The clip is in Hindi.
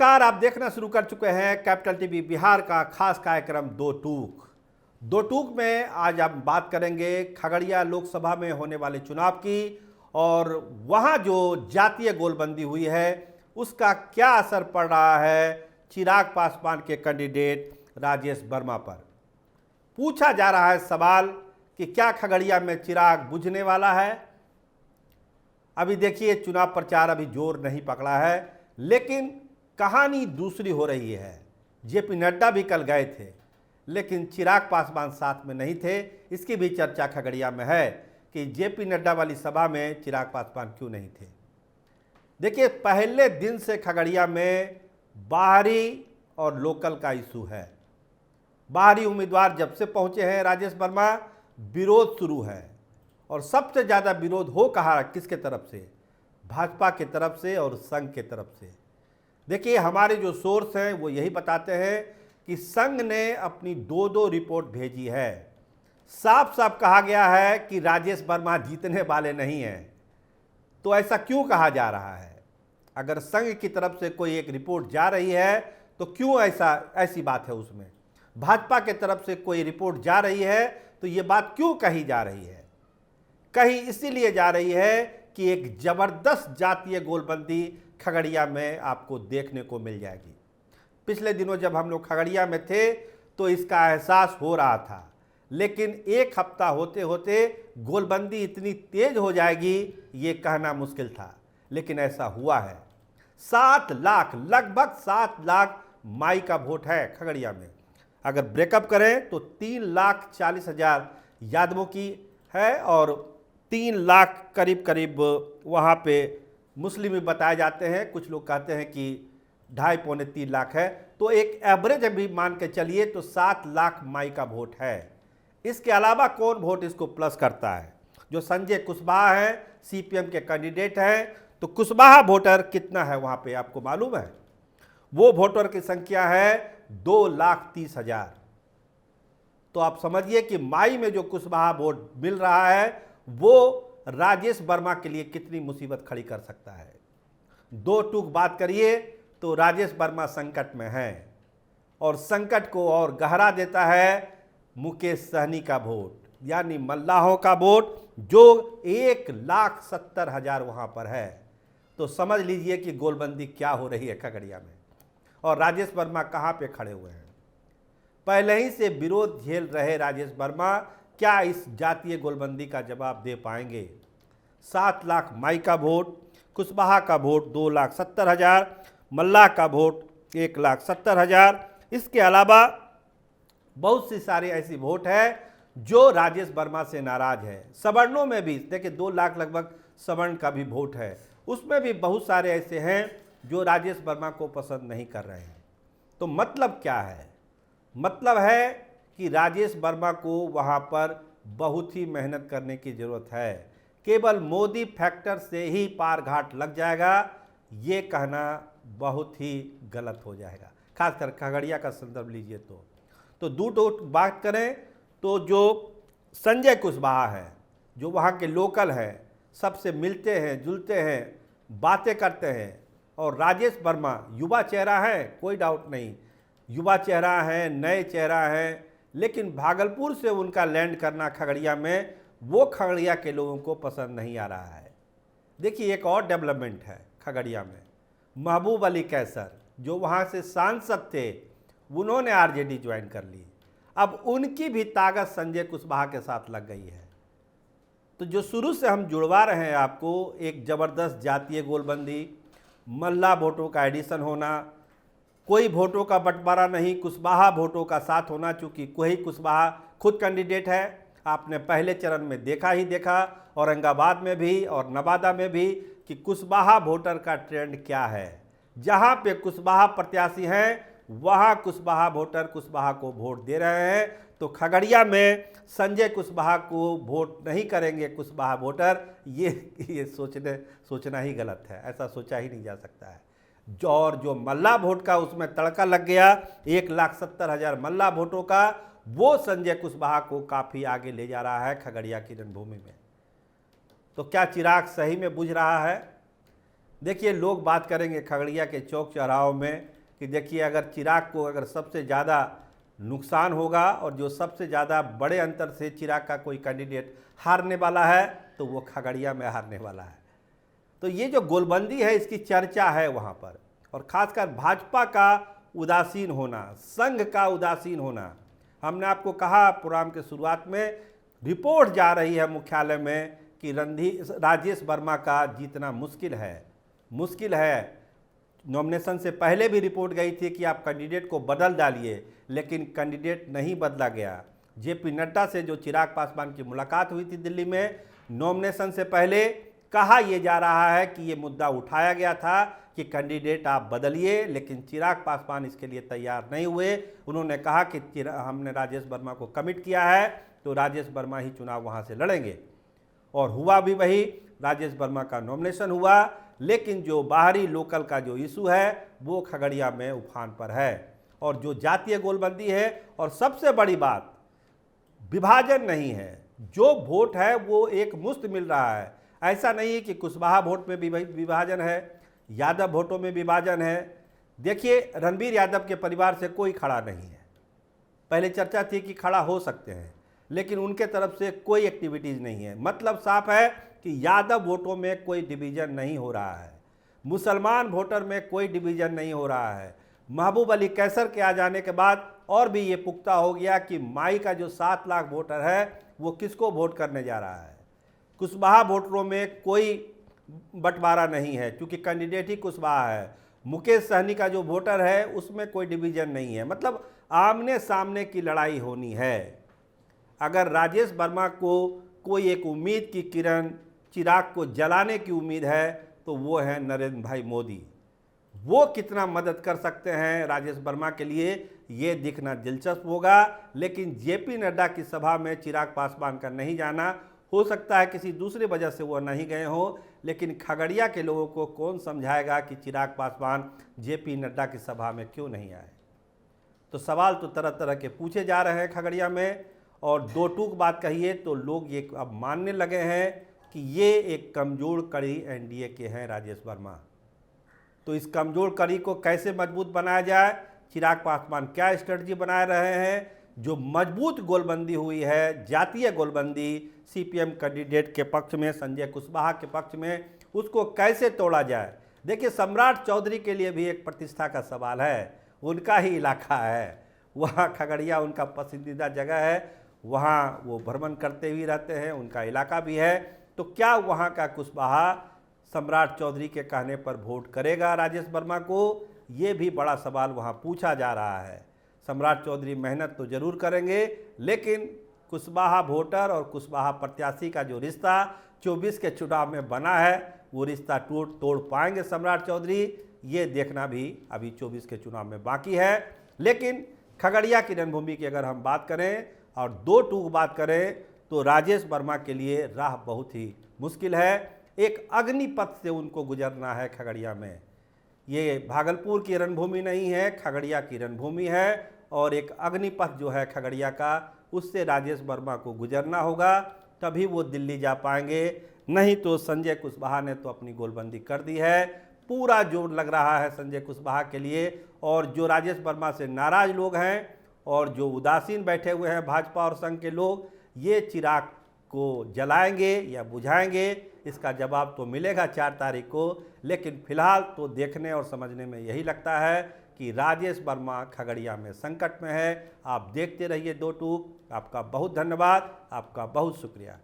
नमस्कार, आप देखना शुरू कर चुके हैं कैपिटल टीवी बिहार का खास कार्यक्रम दो टूक में आज हम बात करेंगे खगड़िया लोकसभा में होने वाले चुनाव की और वहां जो जातीय गोलबंदी हुई है उसका क्या असर पड़ रहा है चिराग पासवान के कैंडिडेट राजेश वर्मा पर। पूछा जा रहा है सवाल कि क्या खगड़िया में चिराग बुझने वाला है। अभी देखिए, चुनाव प्रचार अभी जोर नहीं पकड़ा है, लेकिन कहानी दूसरी हो रही है। जेपी नड्डा भी कल गए थे, लेकिन चिराग पासवान साथ में नहीं थे। इसकी भी चर्चा खगड़िया में है कि जेपी नड्डा वाली सभा में चिराग पासवान क्यों नहीं थे। देखिए, पहले दिन से खगड़िया में बाहरी और लोकल का इशू है। बाहरी उम्मीदवार जब से पहुंचे हैं राजेश वर्मा, विरोध शुरू है और सबसे ज़्यादा विरोध हो कहा किसके तरफ से? भाजपा के तरफ से और संघ के तरफ से। देखिए, हमारे जो सोर्स हैं वो यही बताते हैं कि संघ ने अपनी दो रिपोर्ट भेजी है। साफ साफ कहा गया है कि राजेश वर्मा जीतने वाले नहीं हैं। तो ऐसा क्यों कहा जा रहा है? अगर संघ की तरफ से कोई एक रिपोर्ट जा रही है तो क्यों ऐसी बात है उसमें? भाजपा के तरफ से कोई रिपोर्ट जा रही है तो ये बात क्यों कही जा रही है? कहीं इसीलिए जा रही है कि एक जबरदस्त जातीय गोलबंदी खगड़िया में आपको देखने को मिल जाएगी। पिछले दिनों जब हम लोग खगड़िया में थे तो इसका एहसास हो रहा था, लेकिन एक हफ्ता होते होते गोलबंदी इतनी तेज हो जाएगी ये कहना मुश्किल था, लेकिन ऐसा हुआ है। 7 लाख, लगभग 7 लाख माई का वोट है खगड़िया में। अगर ब्रेकअप करें तो 3,40,000 यादवों की है और 3 लाख करीब वहाँ पे मुस्लिम भी बताए जाते हैं। कुछ लोग कहते हैं कि 2.5-3 लाख है। तो एक एवरेज अभी मान के चलिए तो 7 लाख माई का वोट है। इसके अलावा कौन वोट इसको प्लस करता है? जो संजय कुशवाहा है, सीपीएम के कैंडिडेट हैं। तो कुशवाहा वोटर कितना है वहाँ पे आपको मालूम है? वो वोटर की संख्या है 2,30,000। तो आप समझिए कि माई में जो कुशवाहा वोट मिल रहा है वो राजेश वर्मा के लिए कितनी मुसीबत खड़ी कर सकता है। दो टूक बात करिए तो राजेश वर्मा संकट में है और संकट को और गहरा देता है मुकेश सहनी का वोट, यानी मल्लाहों का वोट, जो 1,70,000 वहां पर है। तो समझ लीजिए कि गोलबंदी क्या हो रही है खगड़िया में और राजेश वर्मा कहां पे खड़े हुए हैं। पहले ही से विरोध झेल रहे राजेश वर्मा क्या इस जातीय गोलबंदी का जवाब दे पाएंगे? 7 लाख माई का वोट, कुशवाहा का वोट 2,70,000, मल्लाह का वोट 1,70,000। इसके अलावा बहुत सी सारी ऐसी वोट है जो राजेश वर्मा से नाराज है। सवर्णों में भी देखिए 2 लाख लगभग सवर्ण का भी वोट है। उसमें भी बहुत सारे ऐसे हैं जो राजेश वर्मा को पसंद नहीं कर रहे हैं। तो मतलब क्या है? मतलब है कि राजेश वर्मा को वहाँ पर बहुत ही मेहनत करने की ज़रूरत है। केवल मोदी फैक्टर से ही पार घाट लग जाएगा ये कहना बहुत ही गलत हो जाएगा। खासकर खगड़िया का संदर्भ लीजिए तो दो बात करें तो जो संजय कुशवाहा है, जो वहाँ के लोकल हैं, सबसे मिलते हैं, जुलते हैं, बातें करते हैं, और राजेश वर्मा युवा चेहरा है, कोई डाउट नहीं, युवा चेहरा है, नए चेहरा है, लेकिन भागलपुर से उनका लैंड करना खगड़िया में वो खगड़िया के लोगों को पसंद नहीं आ रहा है। देखिए, एक और डेवलपमेंट है खगड़िया में। महबूब अली कैसर जो वहाँ से सांसद थे, उन्होंने आरजेडी ज्वाइन कर ली। अब उनकी भी ताकत संजय कुशवाहा के साथ लग गई है। तो जो शुरू से हम जुड़वा रहे हैं आपको, एक ज़बरदस्त जातीय गोलबंदी, मल्ला वोटों का एडिशन होना, कोई वोटों का बंटवारा नहीं, कुशवाहा वोटों का साथ होना। चूँकि कोई कुशवाहा खुद कैंडिडेट है, आपने पहले चरण में देखा ही देखा, औरंगाबाद में भी और नवादा में भी, कि कुशवाहा वोटर का ट्रेंड क्या है। जहाँ पे कुशवाहा प्रत्याशी हैं वहाँ कुशवाहा वोटर कुशवाहा को वोट दे रहे हैं। तो खगड़िया में संजय कुशवाहा को वोट नहीं करेंगे कुशवाहा वोटर, ये सोचना ही गलत है। ऐसा सोचा ही नहीं जा सकता है। जो मल्ला वोट का उसमें तड़का लग गया, 1,70,000 मल्ला वोटों का, वो संजय कुशवाहा को काफ़ी आगे ले जा रहा है खगड़िया की रणभूमि में। तो क्या चिराग सही में बुझ रहा है? देखिए, लोग बात करेंगे खगड़िया के चौक चौराहों में कि देखिए, अगर चिराग को अगर सबसे ज़्यादा नुकसान होगा और जो सबसे ज़्यादा बड़े अंतर से चिराग का कोई कैंडिडेट हारने वाला है तो वो खगड़िया में हारने वाला है। तो ये जो गोलबंदी है इसकी चर्चा है वहाँ पर, और ख़ासकर भाजपा का उदासीन होना, संघ का उदासीन होना। हमने आपको कहा प्रोग्राम के शुरुआत में, रिपोर्ट जा रही है मुख्यालय में कि राजेश वर्मा का जीतना मुश्किल है। नॉमिनेशन से पहले भी रिपोर्ट गई थी कि आप कैंडिडेट को बदल डालिए, लेकिन कैंडिडेट नहीं बदला गया। जेपी नड्डा से जो चिराग पासवान की मुलाकात हुई थी दिल्ली में, नॉमिनेशन से पहले कहा यह जा रहा है कि ये मुद्दा उठाया गया था कि कैंडिडेट आप बदलिए, लेकिन चिराग पासवान इसके लिए तैयार नहीं हुए। उन्होंने कहा कि हमने राजेश वर्मा को कमिट किया है तो राजेश वर्मा ही चुनाव वहाँ से लड़ेंगे, और हुआ भी वही। राजेश वर्मा का नॉमिनेशन हुआ, लेकिन जो बाहरी लोकल का जो इशू है वो खगड़िया में उफान पर है, और जो जातीय गोलबंदी है, और सबसे बड़ी बात विभाजन नहीं है। जो वोट है वो एक मुश्त मिल रहा है। ऐसा नहीं है कि कुशवाहा वोट में भी विभाजन है, यादव वोटों में विभाजन है। देखिए, रणबीर यादव के परिवार से कोई खड़ा नहीं है। पहले चर्चा थी कि खड़ा हो सकते हैं, लेकिन उनके तरफ से कोई एक्टिविटीज़ नहीं है। मतलब साफ है कि यादव वोटों में कोई डिवीज़न नहीं हो रहा है, मुसलमान वोटर में कोई डिवीज़न नहीं हो रहा है। महबूब अली कैसर के आ जाने के बाद और भी ये पुख्ता हो गया कि माई का जो 7 लाख वोटर है वो किसको वोट करने जा रहा है। कुशवाहा वोटरों में कोई बंटवारा नहीं है, क्योंकि कैंडिडेट ही कुशवाहा है। मुकेश सहनी का जो वोटर है उसमें कोई डिवीज़न नहीं है। मतलब आमने सामने की लड़ाई होनी है। अगर राजेश वर्मा को कोई एक उम्मीद की किरण, चिराग को जलाने की उम्मीद है, तो वो है नरेंद्र भाई मोदी। वो कितना मदद कर सकते हैं राजेश वर्मा के लिए, ये दिखना दिलचस्प होगा। लेकिन जेपी नड्डा की सभा में चिराग पासवान का नहीं जाना, हो सकता है किसी दूसरी वजह से वो नहीं गए हों, लेकिन खगड़िया के लोगों को कौन समझाएगा कि चिराग पासवान जेपी नड्डा की सभा में क्यों नहीं आए। तो सवाल तो तरह तरह के पूछे जा रहे हैं खगड़िया में, और दो टूक बात कहिए तो लोग ये अब मानने लगे हैं कि ये एक कमज़ोर कड़ी एनडीए के हैं राजेश वर्मा। तो इस कमज़ोर कड़ी को कैसे मजबूत बनाया जाए, चिराग पासवान क्या स्ट्रेटजी बना रहे हैं। जो मजबूत गोलबंदी हुई है, जातीय गोलबंदी सीपीएम कैंडिडेट के पक्ष में, संजय कुशवाहा के पक्ष में, उसको कैसे तोड़ा जाए। देखिए, सम्राट चौधरी के लिए भी एक प्रतिष्ठा का सवाल है। उनका ही इलाका है, वहाँ खगड़िया उनका पसंदीदा जगह है, वहाँ वो भ्रमण करते भी रहते हैं, उनका इलाका भी है। तो क्या वहाँ का कुशवाहा सम्राट चौधरी के कहने पर वोट करेगा राजेश वर्मा को, ये भी बड़ा सवाल वहाँ पूछा जा रहा है। सम्राट चौधरी मेहनत तो जरूर करेंगे, लेकिन कुशवाहा वोटर और कुशवाहा प्रत्याशी का जो रिश्ता 24 के चुनाव में बना है, वो रिश्ता तोड़ पाएंगे सम्राट चौधरी, ये देखना भी अभी 24 के चुनाव में बाकी है। लेकिन खगड़िया की रणभूमि की अगर हम बात करें और दो टूक बात करें, तो राजेश वर्मा के लिए राह बहुत ही मुश्किल है। एक अग्निपथ से उनको गुजरना है खगड़िया में। ये भागलपुर की रणभूमि नहीं है, खगड़िया की रणभूमि है, और एक अग्निपथ जो है खगड़िया का, उससे राजेश वर्मा को गुजरना होगा, तभी वो दिल्ली जा पाएंगे। नहीं तो संजय कुशवाहा ने तो अपनी गोलबंदी कर दी है, पूरा जोर लग रहा है संजय कुशवाहा के लिए। और जो राजेश वर्मा से नाराज लोग हैं और जो उदासीन बैठे हुए हैं भाजपा और संघ के लोग, ये चिराग को जलाएंगे या बुझाएंगे, इसका जवाब तो मिलेगा 4 तारीख को। लेकिन फिलहाल तो देखने और समझने में यही लगता है कि राजेश वर्मा खगड़िया में संकट में है। आप देखते रहिए दो टूक। आपका बहुत धन्यवाद, आपका बहुत शुक्रिया।